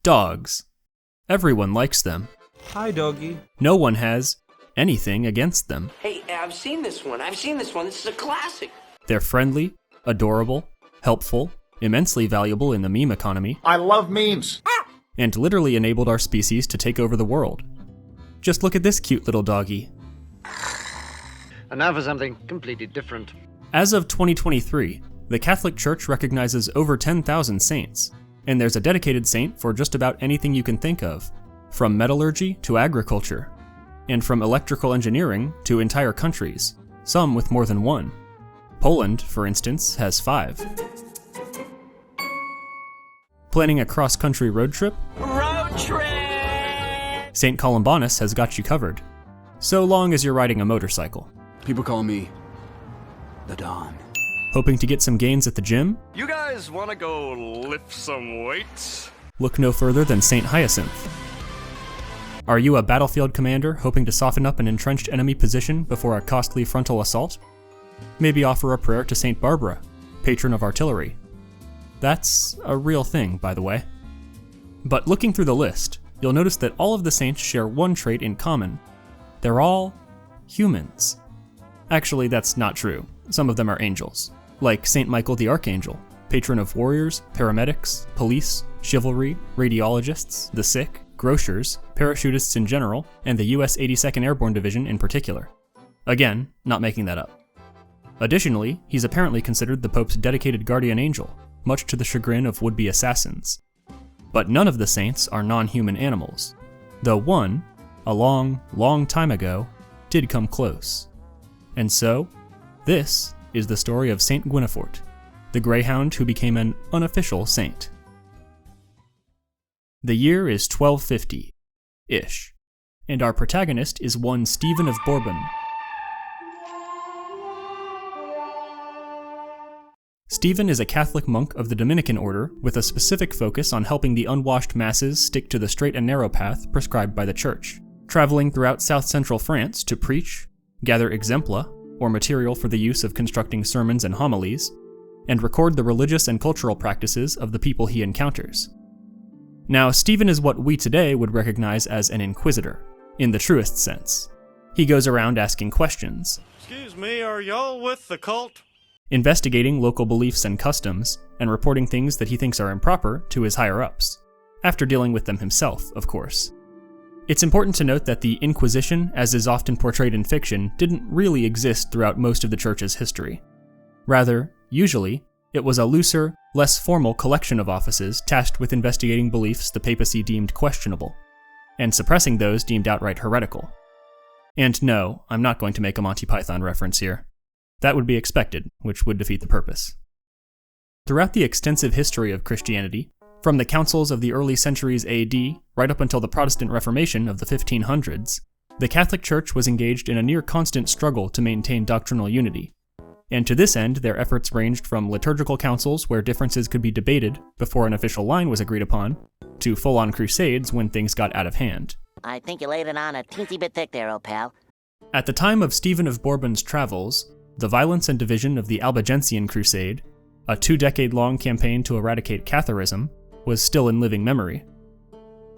Dogs. Everyone likes them. Hi, doggy. No one has anything against them. Hey, I've seen this one. This is a classic. They're friendly, adorable, helpful, immensely valuable in the meme economy. I love memes. And literally enabled our species to take over the world. Just look at this cute little doggy. And now for something completely different. As of 2023, the Catholic Church recognizes over 10,000 saints, and there's a dedicated saint for just about anything you can think of, from metallurgy to agriculture, and from electrical engineering to entire countries, some with more than one. Poland, for instance, has 5. Planning a cross-country road trip? Road trip! St. Columbanus has got you covered, so long as you're riding a motorcycle. People call me the Don. Hoping to get some gains at the gym? You guys wanna go lift some weights? Look no further than St. Hyacinth. Are you a battlefield commander hoping to soften up an entrenched enemy position before a costly frontal assault? Maybe offer a prayer to St. Barbara, patron of artillery. That's a real thing, by the way. But looking through the list, you'll notice that all of the saints share one trait in common. They're all humans. Actually, that's not true. Some of them are angels, like St. Michael the Archangel, patron of warriors, paramedics, police, chivalry, radiologists, the sick, grocers, parachutists in general, and the US 82nd Airborne Division in particular. Again, not making that up. Additionally, he's apparently considered the Pope's dedicated guardian angel, much to the chagrin of would-be assassins. But none of the saints are non-human animals, though one, a long, long time ago, did come close. And so, this is the story of Saint Guinefort, the greyhound who became an unofficial saint. The year is 1250-ish, and our protagonist is one Stephen of Bourbon. Stephen is a Catholic monk of the Dominican order with a specific focus on helping the unwashed masses stick to the straight and narrow path prescribed by the Church, traveling throughout south-central France to preach, gather exempla, or material for the use of constructing sermons and homilies, and record the religious and cultural practices of the people he encounters. Now, Stephen is what we today would recognize as an inquisitor, in the truest sense. He goes around asking questions. Excuse me, are y'all with the cult? Investigating local beliefs and customs, and reporting things that he thinks are improper to his higher-ups, after dealing with them himself, of course. It's important to note that the Inquisition, as is often portrayed in fiction, didn't really exist throughout most of the Church's history. Rather, usually, it was a looser, less formal collection of offices tasked with investigating beliefs the papacy deemed questionable, and suppressing those deemed outright heretical. And no, I'm not going to make a Monty Python reference here. That would be expected, which would defeat the purpose. Throughout the extensive history of Christianity, from the councils of the early centuries AD right up until the Protestant Reformation of the 1500s, the Catholic Church was engaged in a near constant struggle to maintain doctrinal unity. And to this end, their efforts ranged from liturgical councils where differences could be debated before an official line was agreed upon, to full-on crusades when things got out of hand. I think you laid it on a teensy bit thick there, old pal. At the time of Stephen of Bourbon's travels, the violence and division of the Albigensian Crusade, a 2-decade-long campaign to eradicate Catharism, was still in living memory.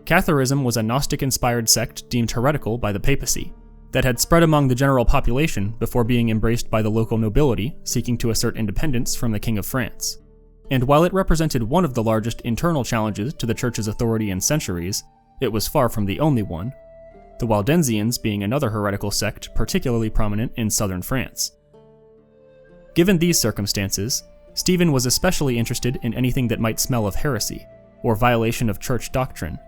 Catharism was a Gnostic-inspired sect deemed heretical by the papacy, that had spread among the general population before being embraced by the local nobility seeking to assert independence from the King of France. And while it represented one of the largest internal challenges to the Church's authority in centuries, it was far from the only one, the Waldensians being another heretical sect particularly prominent in southern France. Given these circumstances, Stephen was especially interested in anything that might smell of heresy, or violation of church doctrine,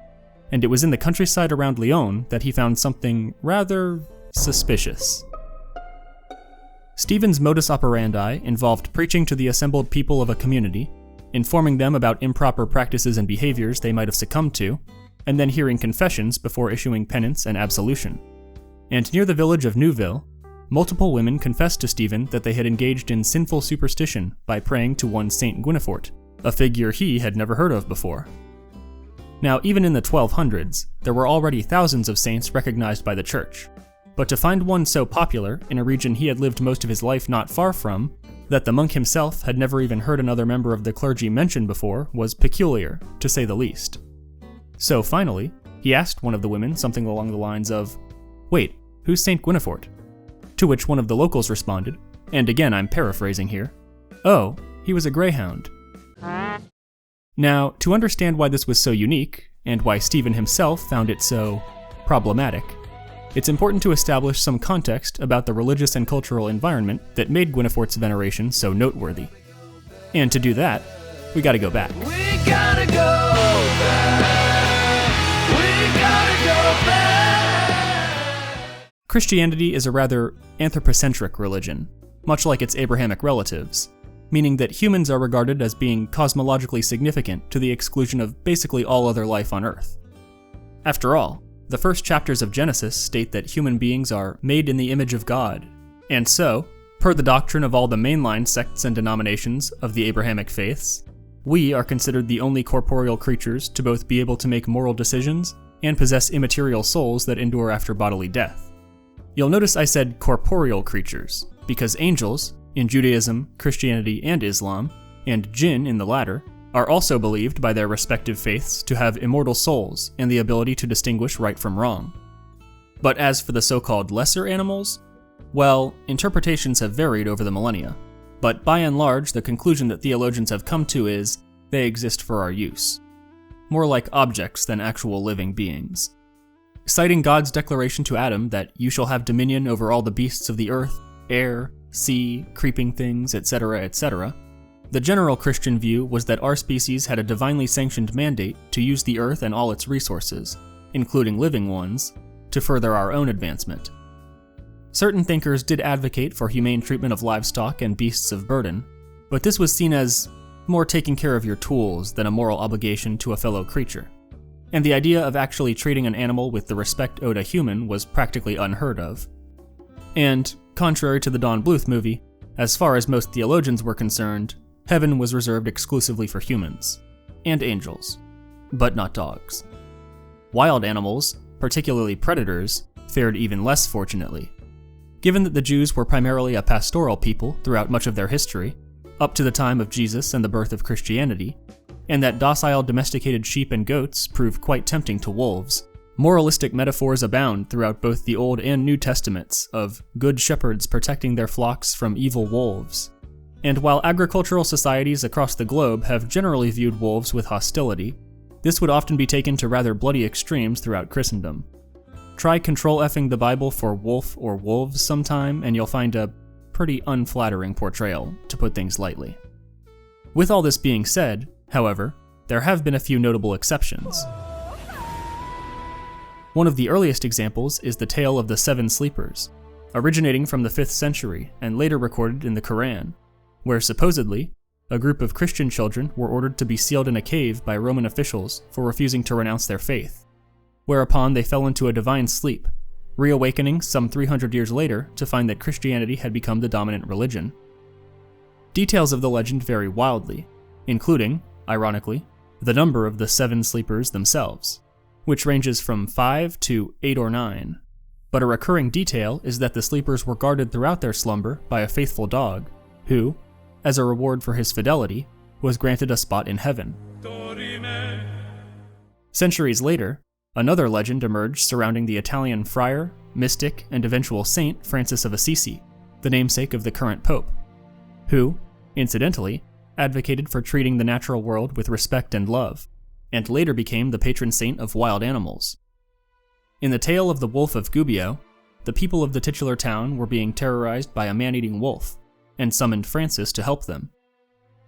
and it was in the countryside around Lyon that he found something rather suspicious. Stephen's modus operandi involved preaching to the assembled people of a community, informing them about improper practices and behaviors they might have succumbed to, and then hearing confessions before issuing penance and absolution. And near the village of Neuville, multiple women confessed to Stephen that they had engaged in sinful superstition by praying to one Saint Guinefort, a figure he had never heard of before. Now, even in the 1200s, there were already thousands of saints recognized by the Church, but to find one so popular in a region he had lived most of his life not far from, that the monk himself had never even heard another member of the clergy mentioned before, was peculiar, to say the least. So finally, he asked one of the women something along the lines of, "Wait, who's Saint Guinefort?" To which one of the locals responded, and again I'm paraphrasing here, "Oh, he was a greyhound." Now, to understand why this was so unique, and why Stephen himself found it so problematic, it's important to establish some context about the religious and cultural environment that made Guinefort's veneration so noteworthy. And to do that, we gotta go back. We gotta go back. We gotta go back. Christianity is a rather anthropocentric religion, much like its Abrahamic relatives, meaning that humans are regarded as being cosmologically significant to the exclusion of basically all other life on Earth. After all, the first chapters of Genesis state that human beings are made in the image of God, and so, per the doctrine of all the mainline sects and denominations of the Abrahamic faiths, we are considered the only corporeal creatures to both be able to make moral decisions and possess immaterial souls that endure after bodily death. You'll notice I said corporeal creatures, because angels, in Judaism, Christianity, and Islam, and jinn in the latter, are also believed by their respective faiths to have immortal souls and the ability to distinguish right from wrong. But as for the so-called lesser animals, well, interpretations have varied over the millennia, but by and large the conclusion that theologians have come to is they exist for our use. More like objects than actual living beings. Citing God's declaration to Adam that you shall have dominion over all the beasts of the earth, air, sea, creeping things, etc., etc., the general Christian view was that our species had a divinely sanctioned mandate to use the earth and all its resources, including living ones, to further our own advancement. Certain thinkers did advocate for humane treatment of livestock and beasts of burden, but this was seen as more taking care of your tools than a moral obligation to a fellow creature. And the idea of actually treating an animal with the respect owed a human was practically unheard of. And, contrary to the Don Bluth movie, as far as most theologians were concerned, heaven was reserved exclusively for humans, and angels, but not dogs. Wild animals, particularly predators, fared even less fortunately. Given that the Jews were primarily a pastoral people throughout much of their history, up to the time of Jesus and the birth of Christianity, and that docile domesticated sheep and goats proved quite tempting to wolves, moralistic metaphors abound throughout both the Old and New Testaments of good shepherds protecting their flocks from evil wolves. And while agricultural societies across the globe have generally viewed wolves with hostility, this would often be taken to rather bloody extremes throughout Christendom. Try Control-Fing the Bible for wolf or wolves sometime, and you'll find a pretty unflattering portrayal, to put things lightly. With all this being said, however, there have been a few notable exceptions. One of the earliest examples is the tale of the Seven Sleepers, originating from the 5th century and later recorded in the Quran, where supposedly, a group of Christian children were ordered to be sealed in a cave by Roman officials for refusing to renounce their faith, whereupon they fell into a divine sleep, reawakening some 300 years later to find that Christianity had become the dominant religion. Details of the legend vary wildly, including, ironically, the number of the 7 sleepers themselves, which ranges from 5 to 8 or 9, but a recurring detail is that the sleepers were guarded throughout their slumber by a faithful dog, who, as a reward for his fidelity, was granted a spot in heaven. Centuries later, another legend emerged surrounding the Italian friar, mystic, and eventual saint Francis of Assisi, the namesake of the current pope, who, incidentally, advocated for treating the natural world with respect and love, and later became the patron saint of wild animals. In the tale of the Wolf of Gubbio, the people of the titular town were being terrorized by a man-eating wolf, and summoned Francis to help them.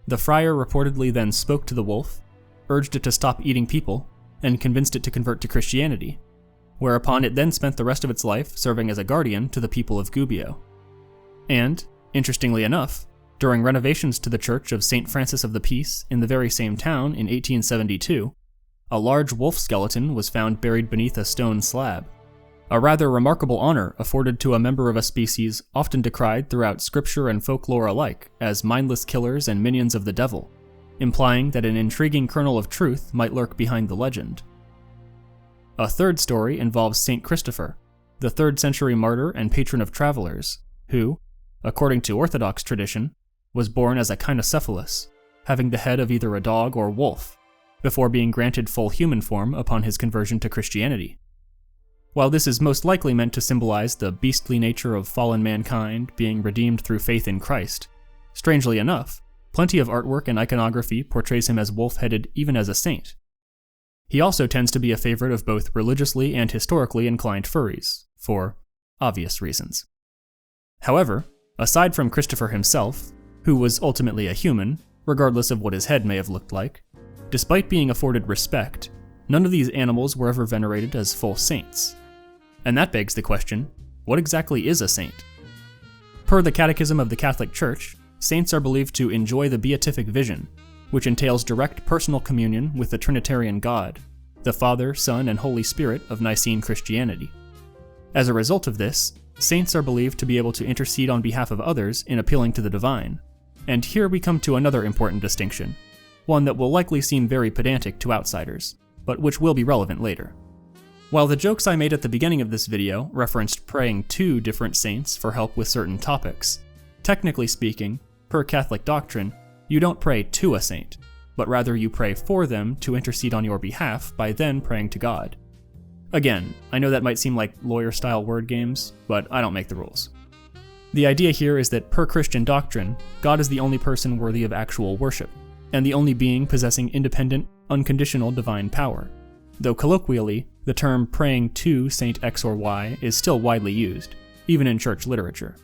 The friar reportedly then spoke to the wolf, urged it to stop eating people, and convinced it to convert to Christianity, whereupon it then spent the rest of its life serving as a guardian to the people of Gubbio. And, interestingly enough, during renovations to the Church of St. Francis of the Peace in the very same town in 1872, a large wolf skeleton was found buried beneath a stone slab, a rather remarkable honor afforded to a member of a species often decried throughout scripture and folklore alike as mindless killers and minions of the devil, implying that an intriguing kernel of truth might lurk behind the legend. A third story involves Saint Christopher, the 3rd century martyr and patron of travelers, who, according to Orthodox tradition, was born as a Guinefort, having the head of either a dog or wolf, before being granted full human form upon his conversion to Christianity. While this is most likely meant to symbolize the beastly nature of fallen mankind being redeemed through faith in Christ, strangely enough, plenty of artwork and iconography portrays him as wolf-headed even as a saint. He also tends to be a favorite of both religiously and historically inclined furries, for obvious reasons. However, aside from Christopher himself, who was ultimately a human, regardless of what his head may have looked like, despite being afforded respect, none of these animals were ever venerated as full saints. And that begs the question, what exactly is a saint? Per the Catechism of the Catholic Church, saints are believed to enjoy the beatific vision, which entails direct personal communion with the Trinitarian God, the Father, Son, and Holy Spirit of Nicene Christianity. As a result of this, saints are believed to be able to intercede on behalf of others in appealing to the divine. And here we come to another important distinction, one that will likely seem very pedantic to outsiders, but which will be relevant later. While the jokes I made at the beginning of this video referenced praying to different saints for help with certain topics, technically speaking, per Catholic doctrine, you don't pray to a saint, but rather you pray for them to intercede on your behalf by then praying to God. Again, I know that might seem like lawyer-style word games, but I don't make the rules. The idea here is that per Christian doctrine, God is the only person worthy of actual worship, and the only being possessing independent, unconditional divine power, though colloquially, the term praying to Saint X or Y is still widely used, even in church literature.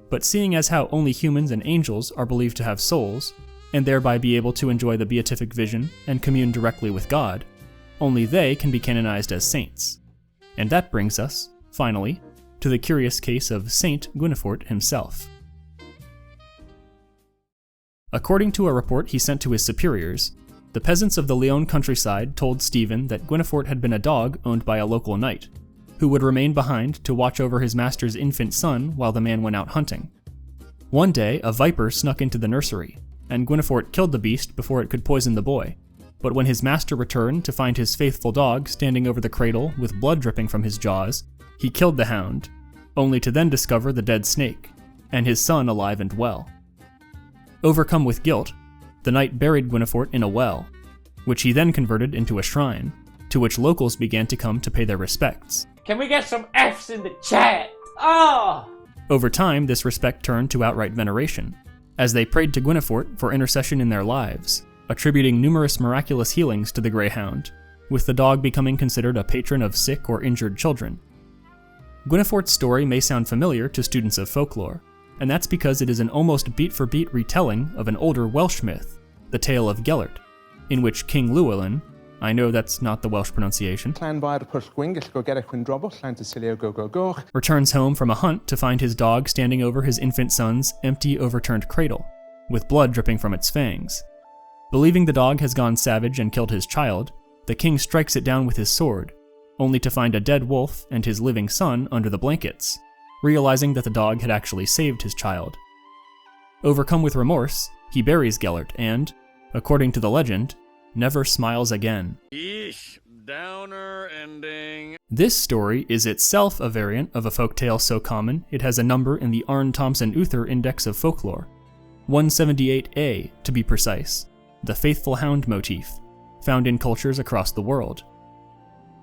But seeing as how only humans and angels are believed to have souls, and thereby be able to enjoy the beatific vision and commune directly with God, only they can be canonized as saints. And that brings us, finally, to the curious case of Saint Guinefort himself. According to a report he sent to his superiors, the peasants of the Lyon countryside told Stephen that Guinefort had been a dog owned by a local knight, who would remain behind to watch over his master's infant son while the man went out hunting. One day, a viper snuck into the nursery, and Guinefort killed the beast before it could poison the boy. But when his master returned to find his faithful dog standing over the cradle with blood dripping from his jaws, he killed the hound, only to then discover the dead snake, and his son alive and well. Overcome with guilt, the knight buried Guinefort in a well, which he then converted into a shrine, to which locals began to come to pay their respects. Can we get some F's in the chat? Oh! Over time, this respect turned to outright veneration, as they prayed to Guinefort for intercession in their lives, attributing numerous miraculous healings to the Greyhound, with the dog becoming considered a patron of sick or injured children. Guinefort's story may sound familiar to students of folklore, and that's because it is an almost beat-for-beat retelling of an older Welsh myth, the tale of Gellert, in which King Llewellyn, I know that's not the Welsh pronunciation, returns home from a hunt to find his dog standing over his infant son's empty, overturned cradle, with blood dripping from its fangs. Believing the dog has gone savage and killed his child, the king strikes it down with his sword, only to find a dead wolf and his living son under the blankets, realizing that the dog had actually saved his child. Overcome with remorse, he buries Gellert and, according to the legend, never smiles again. Yeesh, downer ending. This story is itself a variant of a folktale so common it has a number in the Arne Thompson Uther Index of Folklore, 178A to be precise, the faithful hound motif, found in cultures across the world.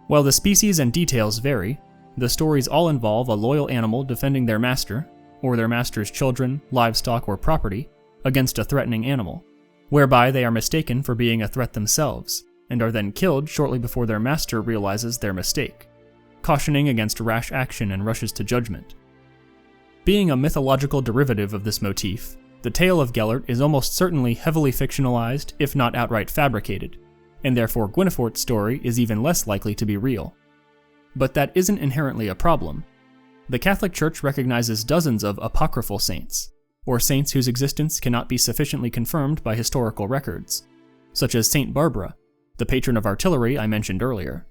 While the species and details vary, the stories all involve a loyal animal defending their master, or their master's children, livestock, or property, against a threatening animal, whereby they are mistaken for being a threat themselves, and are then killed shortly before their master realizes their mistake, cautioning against rash action and rushes to judgment. Being a mythological derivative of this motif, the tale of Gellert is almost certainly heavily fictionalized, if not outright fabricated, and therefore Guinefort's story is even less likely to be real. But that isn't inherently a problem. The Catholic Church recognizes dozens of apocryphal saints, or saints whose existence cannot be sufficiently confirmed by historical records, such as Saint Barbara, the patron of artillery I mentioned earlier.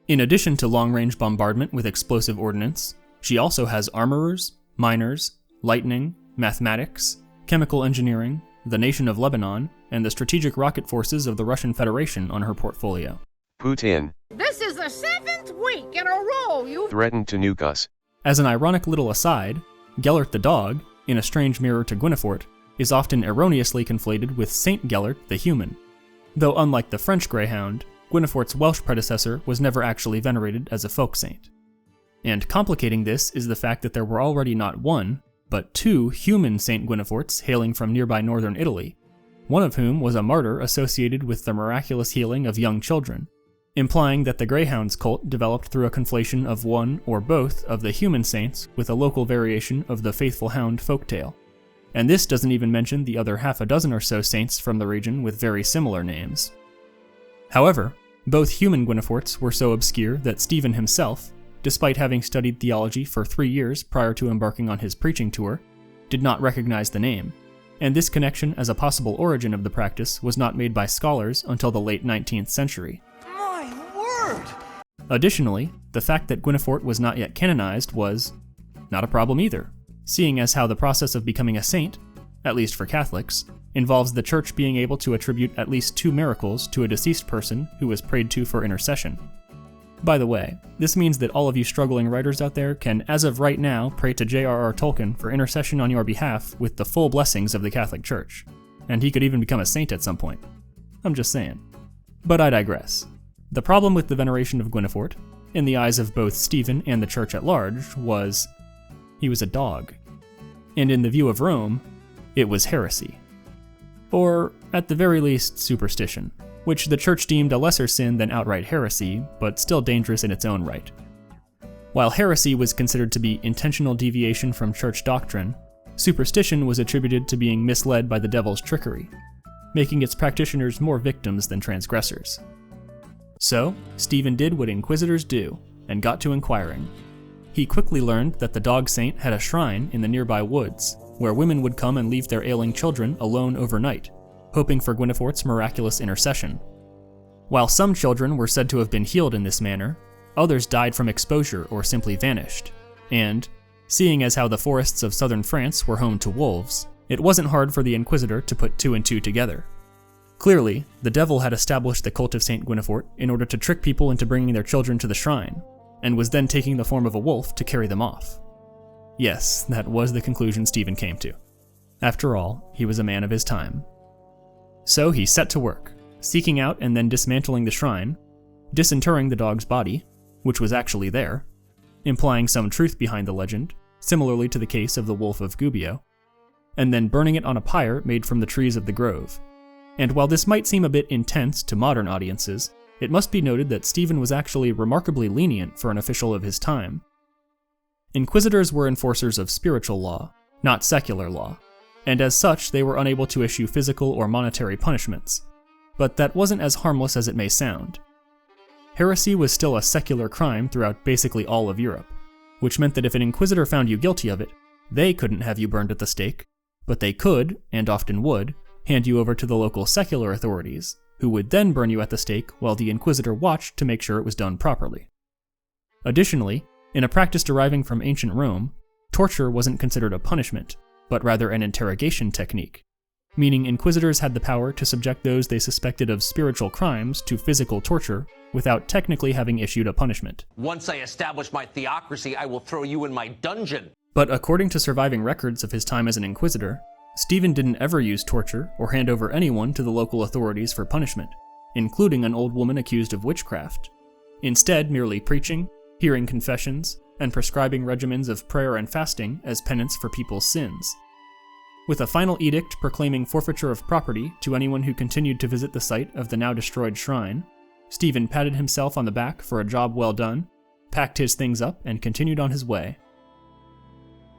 In addition to long-range bombardment with explosive ordnance, she also has armorers, miners, lightning, mathematics, chemical engineering, the nation of Lebanon, and the strategic rocket forces of the Russian Federation on her portfolio. Putin. This is a the 7th week in a row you threatened to nuke us. As an ironic little aside, Gellert the dog, in a strange mirror to Guinefort, is often erroneously conflated with Saint Gellert the human. Though unlike the French Greyhound, Guinefort's Welsh predecessor was never actually venerated as a folk saint. And complicating this is the fact that there were already not one, but two human Saint Guineforts hailing from nearby northern Italy, one of whom was a martyr associated with the miraculous healing of young children, implying that the Greyhound's cult developed through a conflation of one or both of the human saints with a local variation of the faithful hound folktale. And this doesn't even mention the other half a dozen or so saints from the region with very similar names. However, both human Guineforts were so obscure that Stephen himself, despite having studied theology for 3 years prior to embarking on his preaching tour, did not recognize the name, and this connection as a possible origin of the practice was not made by scholars until the late 19th century. My word! Additionally, the fact that Guinefort was not yet canonized was not a problem either, seeing as how the process of becoming a saint, at least for Catholics, involves the Church being able to attribute at least 2 miracles to a deceased person who was prayed to for intercession. By the way, this means that all of you struggling writers out there can, as of right now, pray to J.R.R. Tolkien for intercession on your behalf with the full blessings of the Catholic Church, and he could even become a saint at some point. I'm just saying. But I digress. The problem with the veneration of Guinefort, in the eyes of both Stephen and the Church at large, was he was a dog. And in the view of Rome, it was heresy. Or, at the very least, superstition, which the Church deemed a lesser sin than outright heresy, but still dangerous in its own right. While heresy was considered to be intentional deviation from Church doctrine, superstition was attributed to being misled by the devil's trickery, making its practitioners more victims than transgressors. So, Stephen did what Inquisitors do, and got to inquiring. He quickly learned that the dog saint had a shrine in the nearby woods, where women would come and leave their ailing children alone overnight, hoping for Guinefort's miraculous intercession. While some children were said to have been healed in this manner, others died from exposure or simply vanished, and, seeing as how the forests of southern France were home to wolves, it wasn't hard for the Inquisitor to put 2 and 2 together. Clearly, the devil had established the cult of Saint Guinefort in order to trick people into bringing their children to the shrine, and was then taking the form of a wolf to carry them off. Yes, that was the conclusion Stephen came to. After all, he was a man of his time. So he set to work, seeking out and then dismantling the shrine, disinterring the dog's body, which was actually there, implying some truth behind the legend, similarly to the case of the Wolf of Gubbio, and then burning it on a pyre made from the trees of the grove. And while this might seem a bit intense to modern audiences, it must be noted that Stephen was actually remarkably lenient for an official of his time. Inquisitors were enforcers of spiritual law, not secular law, and as such they were unable to issue physical or monetary punishments. But that wasn't as harmless as it may sound. Heresy was still a secular crime throughout basically all of Europe, which meant that if an inquisitor found you guilty of it, they couldn't have you burned at the stake, but they could, and often would, hand you over to the local secular authorities, who would then burn you at the stake while the inquisitor watched to make sure it was done properly. Additionally, in a practice deriving from ancient Rome, torture wasn't considered a punishment, but rather an interrogation technique, meaning inquisitors had the power to subject those they suspected of spiritual crimes to physical torture without technically having issued a punishment. Once I establish my theocracy, I will throw you in my dungeon. But according to surviving records of his time as an inquisitor, Stephen didn't ever use torture or hand over anyone to the local authorities for punishment, including an old woman accused of witchcraft. Instead, merely preaching, hearing confessions, and prescribing regimens of prayer and fasting as penance for people's sins. With a final edict proclaiming forfeiture of property to anyone who continued to visit the site of the now destroyed shrine, Stephen patted himself on the back for a job well done, packed his things up, and continued on his way.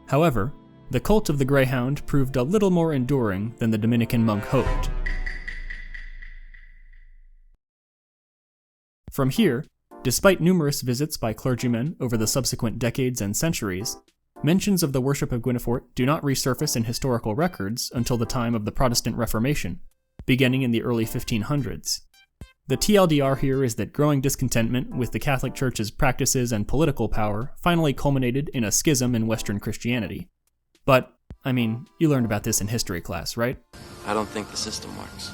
However, the cult of the Greyhound proved a little more enduring than the Dominican monk hoped. From here, despite numerous visits by clergymen over the subsequent decades and centuries, mentions of the worship of Guinefort do not resurface in historical records until the time of the Protestant Reformation, beginning in the early 1500s. The TLDR here is that growing discontentment with the Catholic Church's practices and political power finally culminated in a schism in Western Christianity. But, you learned about this in history class, right? I don't think the system works.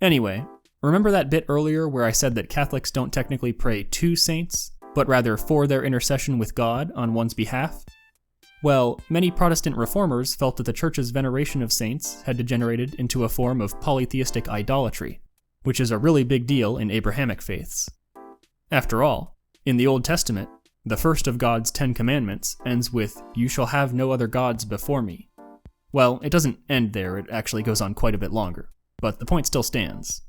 Anyway, Remember that bit earlier where I said that Catholics don't technically pray to saints, but rather for their intercession with God on one's behalf? Well, many Protestant reformers felt that the Church's veneration of saints had degenerated into a form of polytheistic idolatry, which is a really big deal in Abrahamic faiths. After all, in the Old Testament, the first of God's 10 Commandments ends with, "You shall have no other gods before me." Well, it doesn't end there, it actually goes on quite a bit longer, but the point still stands.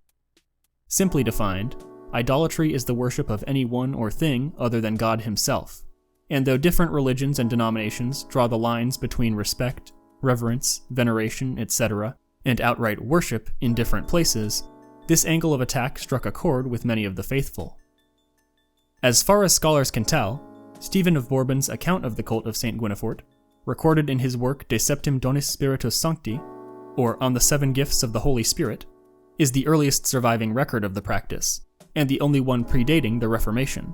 Simply defined, idolatry is the worship of any one or thing other than God himself. And though different religions and denominations draw the lines between respect, reverence, veneration, etc., and outright worship in different places, this angle of attack struck a chord with many of the faithful. As far as scholars can tell, Stephen of Bourbon's account of the cult of St. Guinefort, recorded in his work De Septem Donis Spiritus Sancti, or On the Seven Gifts of the Holy Spirit, is the earliest surviving record of the practice, and the only one predating the Reformation,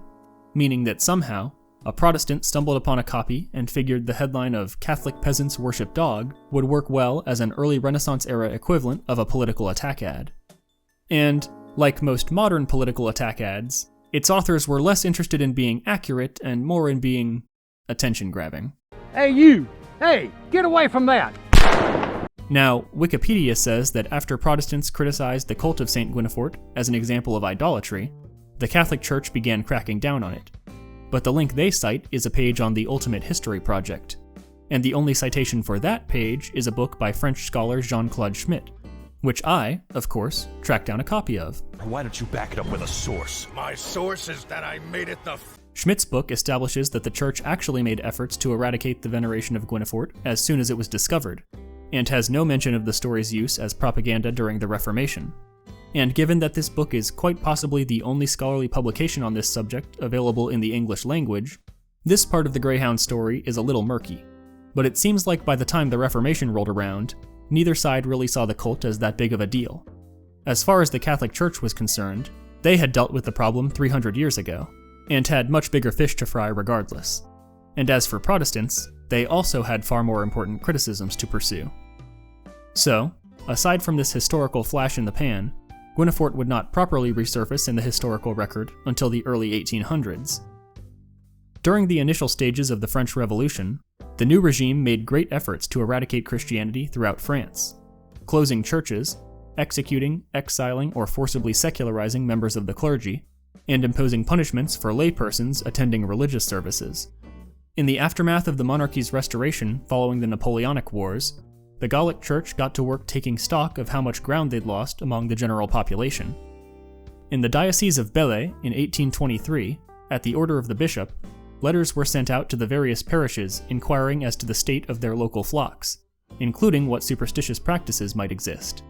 meaning that somehow, a Protestant stumbled upon a copy and figured the headline of "Catholic Peasants Worship Dog" would work well as an early Renaissance-era equivalent of a political attack ad. And, like most modern political attack ads, its authors were less interested in being accurate and more in being attention-grabbing. Hey, you! Hey, get away from that! Now, Wikipedia says that after Protestants criticized the cult of St. Guinefort as an example of idolatry, the Catholic Church began cracking down on it. But the link they cite is a page on the Ultimate History Project, and the only citation for that page is a book by French scholar Jean-Claude Schmitt, which I, of course, tracked down a copy of. Why don't you back it up with a source? My source is that I made it the Schmitt's book establishes that the Church actually made efforts to eradicate the veneration of Guinefort as soon as it was discovered, and has no mention of the story's use as propaganda during the Reformation. And given that this book is quite possibly the only scholarly publication on this subject available in the English language, this part of the Greyhound story is a little murky. But it seems like by the time the Reformation rolled around, neither side really saw the cult as that big of a deal. As far as the Catholic Church was concerned, they had dealt with the problem 300 years ago, and had much bigger fish to fry regardless. And as for Protestants, they also had far more important criticisms to pursue. So, aside from this historical flash in the pan, Guinefort would not properly resurface in the historical record until the early 1800s. During the initial stages of the French Revolution, the new regime made great efforts to eradicate Christianity throughout France, closing churches, executing, exiling, or forcibly secularizing members of the clergy, and imposing punishments for laypersons attending religious services. In the aftermath of the monarchy's restoration following the Napoleonic Wars, the Gallic Church got to work taking stock of how much ground they'd lost among the general population. In the Diocese of Belley in 1823, at the order of the bishop, letters were sent out to the various parishes inquiring as to the state of their local flocks, including what superstitious practices might exist.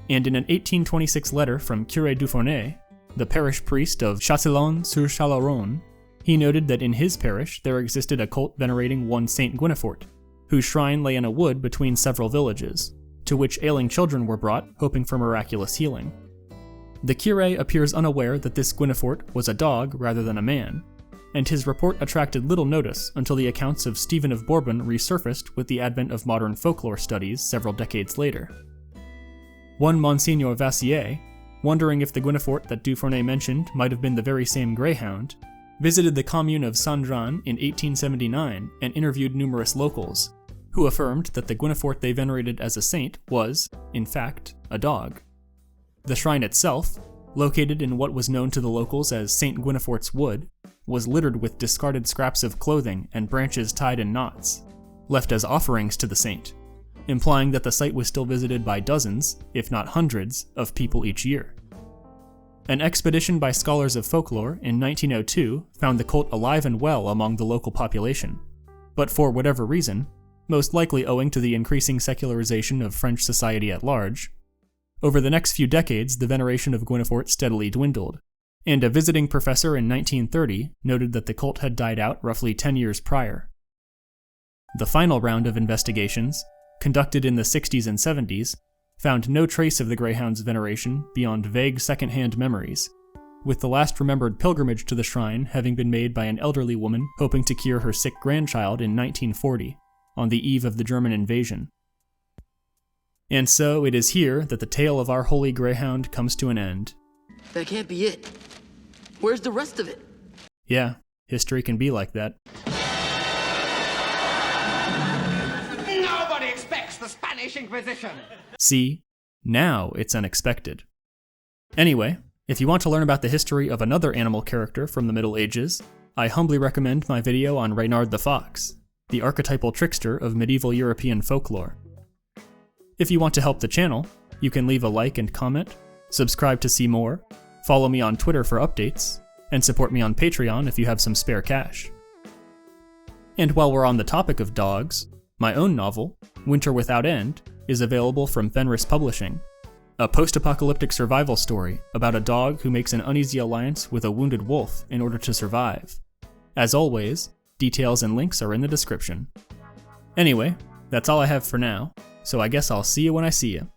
And in an 1826 letter from Curé Dufournet, the parish priest of Châtillon-sur-Chalaronne, he noted that in his parish there existed a cult venerating one Saint Guinefort, whose shrine lay in a wood between several villages, to which ailing children were brought, hoping for miraculous healing. The curé appears unaware that this Guinefort was a dog rather than a man, and his report attracted little notice until the accounts of Stephen of Bourbon resurfaced with the advent of modern folklore studies several decades later. One Monsignor Vassier, wondering if the Guinefort that Dufournet mentioned might have been the very same greyhound, visited the commune of Saint-Jean in 1879 and interviewed numerous locals, who affirmed that the Guinefort they venerated as a saint was, in fact, a dog. The shrine itself, located in what was known to the locals as St. Guinefort's Wood, was littered with discarded scraps of clothing and branches tied in knots, left as offerings to the saint, implying that the site was still visited by dozens, if not hundreds, of people each year. An expedition by scholars of folklore in 1902 found the cult alive and well among the local population, but for whatever reason, most likely owing to the increasing secularization of French society at large, over the next few decades the veneration of Guinefort steadily dwindled, and a visiting professor in 1930 noted that the cult had died out roughly 10 years prior. The final round of investigations, conducted in the 60s and 70s, found no trace of the Greyhound's veneration beyond vague second-hand memories, with the last remembered pilgrimage to the shrine having been made by an elderly woman hoping to cure her sick grandchild in 1940, on the eve of the German invasion. And so it is here that the tale of our holy greyhound comes to an end. That can't be it. Where's the rest of it? Yeah, history can be like that. Nobody expects the Spanish Inquisition. See, now it's unexpected. Anyway, if you want to learn about the history of another animal character from the Middle Ages, I humbly recommend my video on Reynard the Fox, the archetypal trickster of medieval European folklore. If you want to help the channel, you can leave a like and comment, subscribe to see more, follow me on Twitter for updates, and support me on Patreon if you have some spare cash. And while we're on the topic of dogs, my own novel, Winter Without End, is available from Fenris Publishing, a post-apocalyptic survival story about a dog who makes an uneasy alliance with a wounded wolf in order to survive. As always, details and links are in the description. Anyway, that's all I have for now, so I guess I'll see you when I see you.